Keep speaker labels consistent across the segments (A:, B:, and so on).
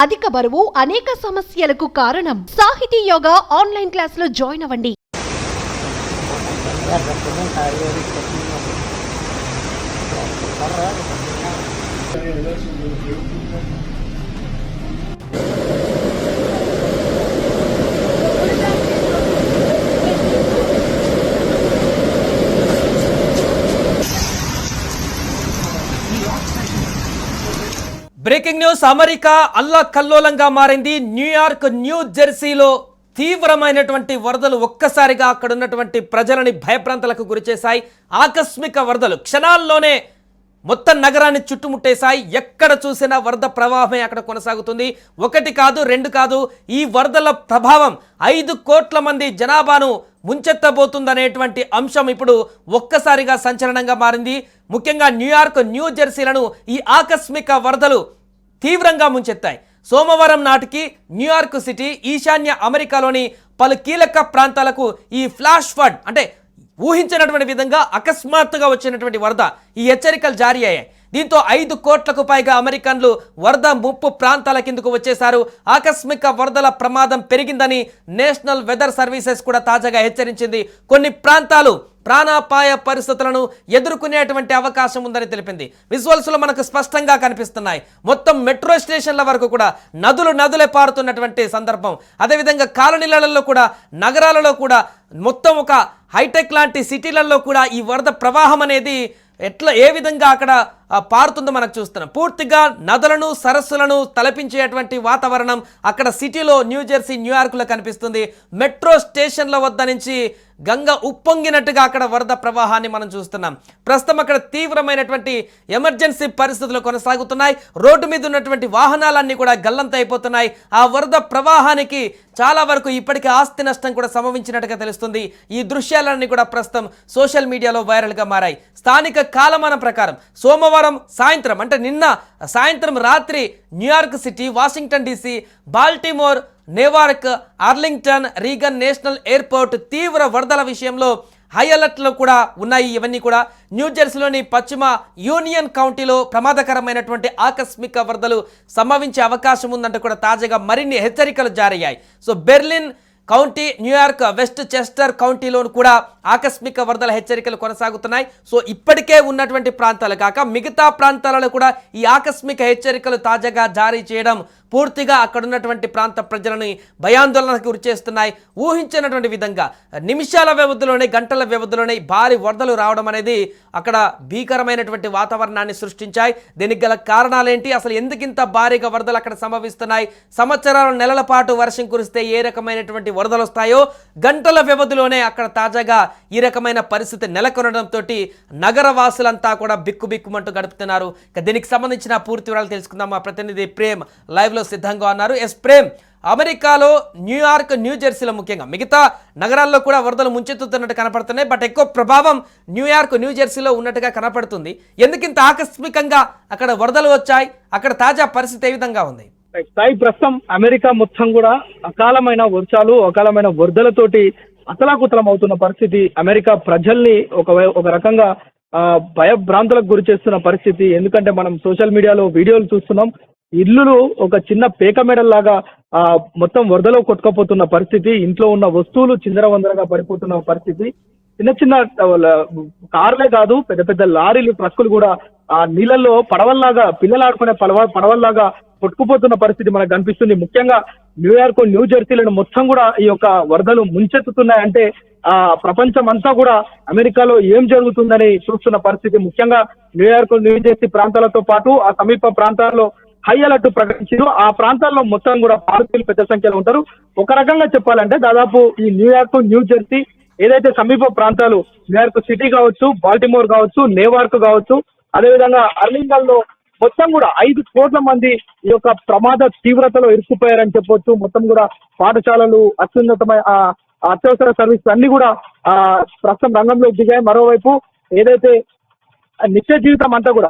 A: అధిక బరువు అనేక సమస్యలకు కారణం. సాహితీ యోగా ఆన్లైన్ క్లాస్ లో జాయిన్ అవ్వండి.
B: Breaking news. అమెరికా అల్లకల్లోలంగా మారింది. న్యూయార్క్, న్యూ జెర్సీలో తీవ్రమైనటువంటి వరదలు ఒక్కసారిగా అక్కడ ఉన్నటువంటి ప్రజలని భయప్రాంతాలకు గురిచేశాయి. ఆకస్మిక వరదలు క్షణాల్లోనే మొత్తం నగరాన్ని చుట్టుముట్టేశాయి. ఎక్కడ చూసినా వరద ప్రవాహమే అక్కడ కొనసాగుతుంది. ఒకటి కాదు, రెండు కాదు. ఈ వరదల ప్రభావం 5 కోట్ల మంది జనాభాను ముంచెత్తబోతుందనేటువంటి అంశం ఇప్పుడు ఒక్కసారిగా సంచలనంగా మారింది. ముఖ్యంగా న్యూయార్క్, న్యూ జెర్సీలను ఈ ఆకస్మిక వరదలు తీవ్రంగా ముంచెత్తాయి. సోమవారం నాటికి న్యూయార్క్ సిటీ, ఈశాన్య అమెరికాలోని పలు కీలక ప్రాంతాలకు ఈ ఫ్లాష్ ఫ్లడ్ అంటే ఊహించినటువంటి విధంగా అకస్మాత్తుగా వచ్చినటువంటి వరద ఈ హెచ్చరికలు జారీ అయ్యాయి. దీంతో 5 కోట్లకు పైగా అమెరికన్లు వరద ముప్పు ప్రాంతాల కిందకు వచ్చేశారు. ఆకస్మిక వరదల ప్రమాదం పెరిగిందని నేషనల్ వెదర్ సర్వీసెస్ కూడా తాజాగా హెచ్చరించింది. కొన్ని ప్రాంతాలు ప్రాణాపాయ పరిస్థితులను ఎదుర్కొనేటువంటి అవకాశం ఉందని తెలిపింది. విజువల్స్లో మనకు స్పష్టంగా కనిపిస్తున్నాయి. మొత్తం మెట్రో స్టేషన్ల వరకు కూడా నదులే పారుతున్నటువంటి సందర్భం. అదేవిధంగా కాలనీలలో కూడా, నగరాలలో కూడా, మొత్తం ఒక హైటెక్ లాంటి సిటీలలో కూడా ఈ వరద ప్రవాహం అనేది ఏ విధంగా అక్కడ పారుతుందో మనకు చూస్తున్నాం. పూర్తిగా నదులను, సరస్సులను తలపించేటువంటి వాతావరణం అక్కడ సిటీలో, న్యూ జెర్సీ, న్యూయార్క్లో కనిపిస్తుంది. మెట్రో స్టేషన్ల వద్ద నుంచి గంగ ఉప్పొంగినట్టుగా అక్కడ వరద ప్రవాహాన్ని మనం చూస్తున్నాం. ప్రస్తుతం అక్కడ తీవ్రమైనటువంటి ఎమర్జెన్సీ పరిస్థితులు కొనసాగుతున్నాయి. రోడ్డు మీద ఉన్నటువంటి వాహనాలన్నీ కూడా గల్లంత అయిపోతున్నాయి. ఆ వరద ప్రవాహానికి చాలా వరకు ఇప్పటికే ఆస్తి నష్టం కూడా సంభవించినట్టుగా తెలుస్తుంది. ఈ దృశ్యాలన్నీ కూడా ప్రస్తుతం సోషల్ మీడియాలో వైరల్గా మారాయి. స్థానిక కాలమానం ప్రకారం సోమవారం సాయంత్రం, అంటే నిన్న సాయంత్రం రాత్రి New York city, Washington DC, Baltimore, Newark, Arlington, Reagan national airport తీవ్ర వరదల విషయంలో హై అలర్ట్లో కూడా ఉన్నాయి. ఇవన్నీ కూడా న్యూ జెర్సీలోని పశ్చిమ యూనియన్ కౌంటీలో ప్రమాదకరమైనటువంటి ఆకస్మిక వరదలు సంభవించే అవకాశం ఉందంటే కూడా తాజాగా మరిన్ని హెచ్చరికలు జారీ అయ్యాయి. So Berlin county, New York, Westchester కౌంటీలో కూడా ఆకస్మిక వరదల హెచ్చరికలు కొనసాగుతున్నాయి. సో ఇప్పటికే ఉన్నటువంటి ప్రాంతాలు కాక మిగతా ప్రాంతాలలో కూడా ఈ ఆకస్మిక హెచ్చరికలు తాజాగా జారీ చేయడం పూర్తిగా అక్కడ ఉన్నటువంటి ప్రాంత ప్రజలను భయాందోళనకు గురిచేస్తున్నాయి. ఊహించినటువంటి విధంగా నిమిషాల వ్యవధిలోనే, గంటల వ్యవధిలోనే భారీ వరదలు రావడం అనేది అక్కడ భీకరమైనటువంటి వాతావరణాన్ని సృష్టించాయి. దీనికి గల కారణాలేంటి, అసలు ఎందుకింత భారీగా వరదలు అక్కడ సంభవిస్తున్నాయి, సంవత్సరాలు, నెలల పాటు వర్షం కురిస్తే ఏ రకమైనటువంటి వరదలు వస్తాయో గంటల వ్యవధిలోనే అక్కడ తాజాగా ఈ రకమైన పరిస్థితి నెలకొనడంతో నగరవాసులంతా కూడా బిక్కుబిక్కుమంటూ గడుపుతున్నారు. దీనికి సంబంధించిన పూర్తి వివరాలు తెలుసుకుందాం. మా ప్రతినిధి ప్రేమ్ లైవ్ సిద్ధంగా ఉన్నారు. ఎస్ ప్రేమ్, అమెరికాలో న్యూయార్క్, న్యూ జెర్సీలో ముఖ్యంగా మిగతా నగరాల్లో కూడా వరదలు ముంచెత్తుతున్నట్టు కనపడుతున్నాయి. బట్ ఎక్కువ ప్రభావం న్యూయార్క్, న్యూ జెర్సీలో ఉన్నట్టుగా కనపడుతుంది. ఎందుకింత ఆకస్మికంగా అక్కడ వరదలు వచ్చాయి? అక్కడ తాజా పరిస్థితి ఏ విధంగా ఉంది?
C: స్థాయి ప్రస్తుతం అమెరికా మొత్తం కూడా అకాలమైన వర్షాలు, అకాలమైన వరదలతోటి అతలాకుతలం అవుతున్న పరిస్థితి అమెరికా ప్రజల్ని ఒక రకంగా భయభ్రాంతులకు గురి చేస్తున్న పరిస్థితి. ఎందుకంటే మనం సోషల్ మీడియాలో వీడియోలు చూస్తున్నాం. ఇల్లులు ఒక చిన్న పేక మెడల్లాగా మొత్తం వరదలో కొట్టుకుపోతున్న పరిస్థితి. ఇంట్లో ఉన్న వస్తువులు చిందరవందరగా పడిపోతున్న పరిస్థితి. చిన్న చిన్న కార్లే కాదు, పెద్ద పెద్ద లారీలు, ట్రక్కులు కూడా ఆ నీళ్ళల్లో పడవల్లాగా, పిల్లలు ఆడుకునే పడవల్లాగా కొట్టుకుపోతున్న పరిస్థితి మనకు కనిపిస్తుంది. ముఖ్యంగా న్యూయార్క్, న్యూ జెర్సీలను మొత్తం కూడా ఈ యొక్క వరదలు ముంచెత్తుతున్నాయంటే ప్రపంచం అంతా కూడా అమెరికాలో ఏం జరుగుతుందని చూస్తున్న పరిస్థితి. ముఖ్యంగా న్యూయార్క్, న్యూ జెర్సీ ప్రాంతాలతో పాటు ఆ సమీప ప్రాంతాల్లో హై అలర్ట్ ప్రకటించారు. ఆ ప్రాంతాల్లో మొత్తం కూడా భారతీయులు పెద్ద సంఖ్యలో ఉంటారు. ఒక రకంగా చెప్పాలంటే దాదాపు ఈ న్యూయార్క్, న్యూ జెర్సీ ఏదైతే సమీప ప్రాంతాలు, న్యూయార్క్ సిటీ కావచ్చు, బాల్టిమోర్ కావచ్చు, నెవార్క్ కావచ్చు, అదేవిధంగా అర్లింగన్ లో మొత్తం కూడా 5 కోట్ల మంది ఈ యొక్క ప్రమాద తీవ్రతలో ఇరుక్కుపోయారని చెప్పొచ్చు. మొత్తం కూడా పాఠశాలలు, అత్యవసర సర్వీసులు అన్ని కూడా ప్రస్తుతం రంగంలోకి దిగాయి. మరోవైపు ఏదైతే నిత్య జీవితం అంతా కూడా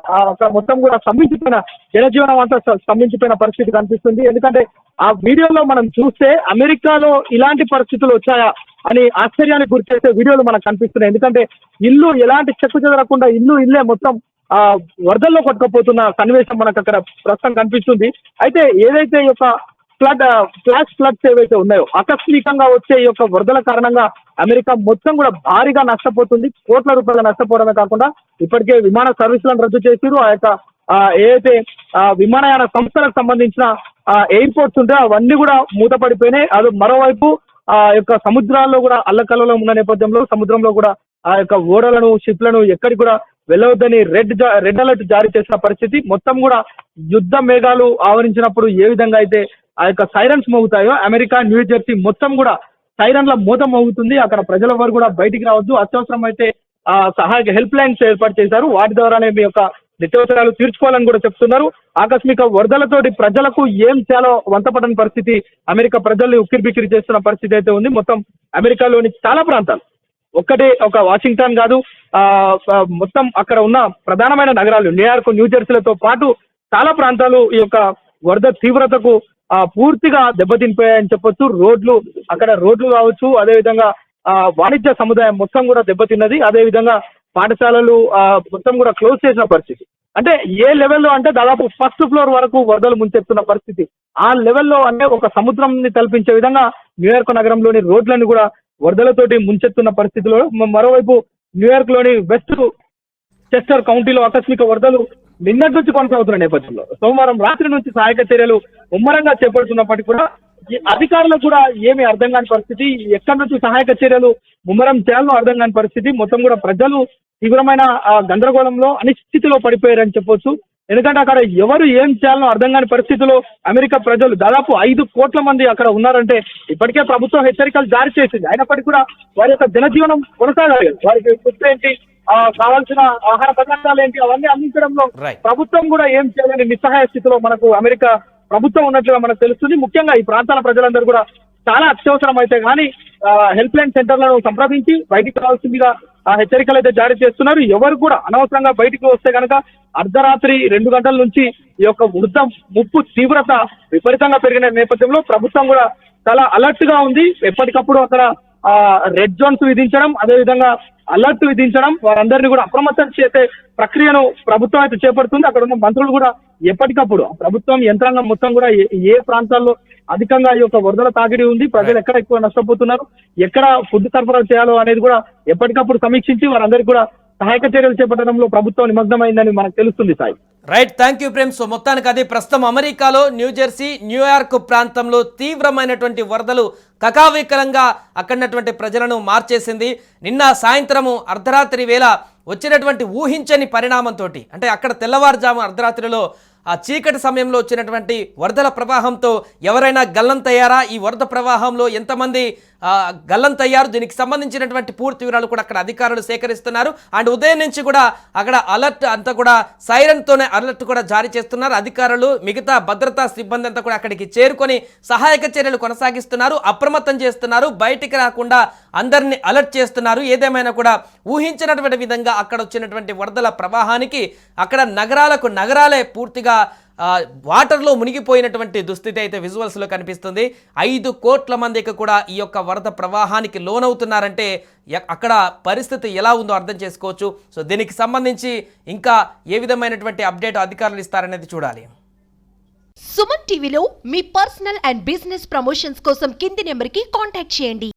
C: మొత్తం కూడా స్తంభించిపోయిన, జనజీవనం అంతా స్తంభించిపోయిన పరిస్థితి కనిపిస్తుంది. ఎందుకంటే ఆ వీడియోలో మనం చూస్తే అమెరికాలో ఇలాంటి పరిస్థితులు వచ్చాయా అని ఆశ్చర్యానికి గురి చేసే వీడియోలు మనకు కనిపిస్తున్నాయి. ఎందుకంటే ఇల్లు ఎలాంటి చెక్కు చెదరకుండా ఇల్లే మొత్తం వరదల్లో కొట్టుకుపోతున్న సన్నివేశం మనకు అక్కడ ప్రస్తుతం కనిపిస్తుంది. అయితే ఏదైతే ఈ యొక్క ఫ్లాష్ ఫ్లడ్స్ ఏవైతే ఉన్నాయో ఆకస్మికంగా వచ్చే ఈ యొక్క వరదల కారణంగా అమెరికా మొత్తం కూడా భారీగా నష్టపోతుంది. కోట్ల రూపాయలు నష్టపోవడమే కాకుండా ఇప్పటికే విమాన సర్వీసులను రద్దు చేసిరు. ఆ యొక్క ఏదైతే విమానయాన సంస్థలకు సంబంధించిన ఎయిర్పోర్ట్స్ ఉంటే అవన్నీ కూడా మూతపడిపోయినాయి. అది మరోవైపు యొక్క సముద్రాల్లో కూడా అల్లకల్లోలం ఉన్న నేపథ్యంలో సముద్రంలో కూడా ఆ యొక్క ఓడలను షిప్లను ఎక్కడికి కూడా వెళ్ళవద్దని రెడ్ అలర్ట్ జారీ చేసిన పరిస్థితి. మొత్తం కూడా యుద్ధ మేఘాలు ఆవరించినప్పుడు ఏ విధంగా అయితే ఆ యొక్క సైరన్స్ మోగుతాయో అమెరికా న్యూ జెర్సీ మొత్తం కూడా సైరన్ల మూత మోగుతుంది. అక్కడ ప్రజల వారు కూడా బయటికి రావద్దు, అత్యవసరం అయితే సహాయక హెల్ప్ లైన్స్ ఏర్పాటు చేశారు. వాటి ద్వారానే మీ యొక్క నిత్యావసరాలు తీర్చుకోవాలని కూడా చెప్తున్నారు. ఆకస్మిక వరదలతోటి ప్రజలకు ఏం చేయాలో వంతపడని పరిస్థితి అమెరికా ప్రజల్ని ఉక్కిరిబిక్కిరి చేస్తున్న పరిస్థితి అయితే ఉంది. మొత్తం అమెరికాలోని చాలా ప్రాంతాలు ఒక వాషింగ్టన్ కాదు, మొత్తం అక్కడ ఉన్న ప్రధానమైన నగరాలు న్యూయార్క్ న్యూ జెర్సీలతో పాటు చాలా ప్రాంతాలు ఈ యొక్క వరద తీవ్రతకు పూర్తిగా దెబ్బతినిపోయాయని చెప్పొచ్చు. అక్కడ రోడ్లు కావచ్చు, అదేవిధంగా వాణిజ్య సముదాయం మొత్తం కూడా దెబ్బతిన్నది. అదేవిధంగా పాఠశాలలు మొత్తం కూడా క్లోజ్ చేసిన పరిస్థితి. అంటే ఏ లెవెల్లో అంటే దాదాపు ఫస్ట్ ఫ్లోర్ వరకు వరదలు ముంచెత్తున్న పరిస్థితి. ఆ లెవెల్లో అంటే ఒక సముద్రంని తలపించే విధంగా న్యూయార్క్ నగరంలోని రోడ్లను కూడా వరదలతోటి ముంచెత్తున్న పరిస్థితిలో, మరోవైపు న్యూయార్క్ లోని వెస్ట్ చెస్టర్ కౌంటీలో ఆకస్మిక వరదలు నిన్నటి నుంచి కొనసాగుతున్న నేపథ్యంలో సోమవారం రాత్రి నుంచి సహాయక చర్యలు ముమ్మరంగా చేపడుతున్నప్పటికీ కూడా అధికారులకు కూడా ఏమీ అర్థం కాని పరిస్థితి. ఎక్కడి నుంచి సహాయక చర్యలు ముమ్మరం చేయాలో అర్థం కాని పరిస్థితి. మొత్తం కూడా ప్రజలు తీవ్రమైన గందరగోళంలో అనిశ్చితిలో పడిపోయారని చెప్పొచ్చు. ఎందుకంటే అక్కడ ఎవరు ఏం చేయాలో అర్థం కాని పరిస్థితిలో అమెరికా ప్రజలు దాదాపు 5 కోట్ల మంది అక్కడ ఉన్నారంటే ఇప్పటికే ప్రభుత్వం హెచ్చరికలు జారీ చేసింది. అయినప్పటికీ కూడా వారి యొక్క జనజీవనం కొనసాగాలి. వారికి ఫుడ్ ఏంటి, కావాల్సిన ఆహార పదార్థాలు ఏంటి, అవన్నీ అందించడంలో ప్రభుత్వం కూడా ఏం చేయాలని నిస్సహాయ స్థితిలో మనకు అమెరికా ప్రభుత్వం ఉన్నట్లుగా మనకు తెలుస్తుంది. ముఖ్యంగా ఈ ప్రాంతాల ప్రజలందరూ కూడా చాలా అత్యవసరం అయితే కానీ హెల్ప్ లైన్ సెంటర్లను సంప్రదించి బయటికి రావాల్సిందిగా హెచ్చరికలు అయితే జారీ చేస్తున్నారు. ఎవరు కూడా అనవసరంగా బయటికి వస్తే కనుక అర్ధరాత్రి 2 గంటల నుంచి ఈ యొక్క వృద్ధ ముప్పు తీవ్రత విపరీతంగా పెరిగిన నేపథ్యంలో ప్రభుత్వం కూడా చాలా అలర్ట్ గా ఉంది. ఎప్పటికప్పుడు అక్కడ రెడ్ జోన్స్ విధించడం, అదేవిధంగా అలర్ట్ విధించడం, వారందరినీ కూడా అప్రమత్తం చేసే ప్రక్రియను ప్రభుత్వం అయితే చేపడుతుంది. అక్కడ ఉన్న మంత్రులు కూడా ఎప్పటికప్పుడు ప్రభుత్వం యంత్రాంగం మొత్తం కూడా ఏ ప్రాంతాల్లో అధికంగా ఈ యొక్క వరదల తాకిడి ఉంది, ప్రజలు ఎక్కడ ఎక్కువ నష్టపోతున్నారు, ఎక్కడ ఫుడ్ సరఫరా చేయాలో అనేది కూడా ఎప్పటికప్పుడు సమీక్షించి వారందరికీ కూడా సహాయక చర్యలు చేపట్టడంలో ప్రభుత్వం నిమగ్నమైందని మనకు తెలుస్తుంది. Sai
B: right, thank you Prem. So మొత్తానికి అది ప్రస్తుతం అమెరికాలో న్యూజెర్సీ న్యూయార్క్ ప్రాంతంలో తీవ్రమైనటువంటి వరదలు కకావికలంగా అక్కడటువంటి ప్రజలను మార్చేసింది. నిన్న సాయంత్రము అర్ధరాత్రి వేళ వచ్చినటువంటి ఊహించని పరిణామంతో, అంటే అక్కడ తెల్లవారుజాము అర్ధరాత్రిలో ఆ చీకటి సమయంలో వచ్చినటువంటి వరదల ప్రవాహంతో ఎవరైనా గల్లంతయ్యారా, ఈ వరద ప్రవాహంలో ఎంతమంది గల్లంతయ్యారు, దీనికి సంబంధించినటువంటి పూర్తి వివరాలు కూడా అక్కడ అధికారులు సేకరిస్తున్నారు. అండ్ ఉదయం నుంచి కూడా అక్కడ అలర్ట్ అంతా కూడా సైరన్తోనే అలర్ట్ కూడా జారీ చేస్తున్నారు. అధికారులు మిగతా భద్రతా సిబ్బంది అంతా కూడా అక్కడికి చేరుకొని సహాయక చర్యలు కొనసాగిస్తున్నారు, అప్రమత్తం చేస్తున్నారు, బయటికి రాకుండా అందరినీ అలర్ట్ చేస్తున్నారు. ఏదేమైనా కూడా ఊహించినటువంటి విధంగా అక్కడ వచ్చినటువంటి వరదల ప్రవాహానికి అక్కడ నగరాలే పూర్తిగా వాటర్లో మునిగిపోయినటువంటి దుస్థితి అయితే విజువల్స్లో కనిపిస్తుంది. 5 కోట్ల మందికి కూడా ఈ యొక్క వరద ప్రవాహానికి లోనవుతున్నారంటే అక్కడ పరిస్థితి ఎలా ఉందో అర్థం చేసుకోవచ్చు. సో దీనికి సంబంధించి ఇంకా ఏ విధమైనటువంటి అప్డేట్ అధికారులు ఇస్తారనేది చూడాలి.
A: సుమన్ టీవీలో మీ పర్సనల్ అండ్ బిజినెస్ ప్రమోషన్స్ కోసం కింది నెంబర్కి కాంటాక్ట్ చేయండి.